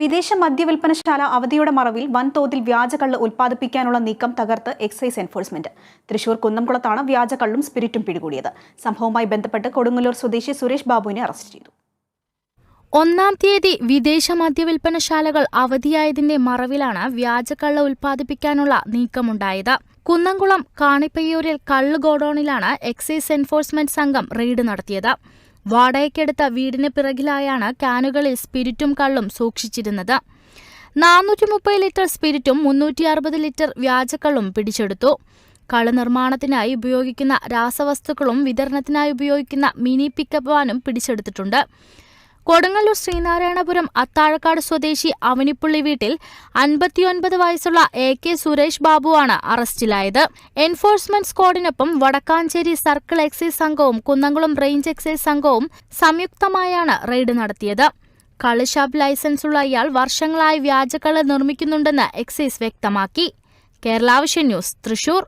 വിദേശ മദ്യവിൽപ്പനശാല അവധിയുടെ മറവിൽ വൻതോതിൽ വ്യാജക്കള്ള് ഉൽപ്പാദിപ്പിക്കാനുള്ള നീക്കം തകർത്ത് എക്സൈസ് എൻഫോഴ്സ്മെന്റ്. തൃശൂർ കുന്നംകുളത്താണ് വ്യാജക്കള്ളും സ്പിരിറ്റും പിടികൂടിയത്. സംഭവവുമായി ബന്ധപ്പെട്ട് കൊടുങ്ങല്ലൂർ സ്വദേശി സുരേഷ് ബാബുവിനെ അറസ്റ്റ് ചെയ്തു. 1-ാം തീയതി വിദേശ മദ്യവിൽപ്പനശാലകൾ അവധിയായതിന്റെ മറവിലാണ് വ്യാജക്കള്ള് ഉൽപ്പാദിപ്പിക്കാനുള്ള നീക്കമുണ്ടായത്. കുന്നംകുളം കാണിപ്പയ്യൂരിൽ കള്ള് ഗോഡൌണിലാണ് എക്സൈസ് എൻഫോഴ്സ്മെന്റ് സംഘം റെയ്ഡ് നടത്തിയത്. വാടകയ്ക്കെടുത്ത വീടിന് പിറകിലായാണ് ക്യാനുകളിൽ സ്പിരിറ്റും കള്ളും സൂക്ഷിച്ചിരുന്നത്. 430 ലിറ്റർ സ്പിരിറ്റും 360 ലിറ്റർ വ്യാജക്കള്ളും പിടിച്ചെടുത്തു. കള്ള് നിർമ്മാണത്തിനായി ഉപയോഗിക്കുന്ന രാസവസ്തുക്കളും വിതരണത്തിനായി ഉപയോഗിക്കുന്ന മിനി പിക്കപ്പ് വാനും പിടിച്ചെടുത്തിട്ടുണ്ട്. കൊടുങ്ങല്ലൂർ ശ്രീനാരായണപുരം അത്താഴക്കാട് സ്വദേശി അവനിപ്പുള്ളി വീട്ടിൽ 59 വയസ്സുള്ള AK സുരേഷ് ബാബുവാണ് അറസ്റ്റിലായത്. എൻഫോഴ്സ്മെന്റ് സ്ക്വാഡിനൊപ്പം വടക്കാഞ്ചേരി സർക്കിൾ എക്സൈസ് സംഘവും കുന്നംകുളം റേഞ്ച് എക്സൈസ് സംഘവും സംയുക്തമായാണ് റെയ്ഡ് നടത്തിയത്. കള്ളുഷാപ്പ് ലൈസൻസുള്ള ഇയാൾ വർഷങ്ങളായി വ്യാജക്കള്ള് നിർമ്മിക്കുന്നുണ്ടെന്ന് എക്സൈസ് വ്യക്തമാക്കി. Kerala vision news, Thrissur.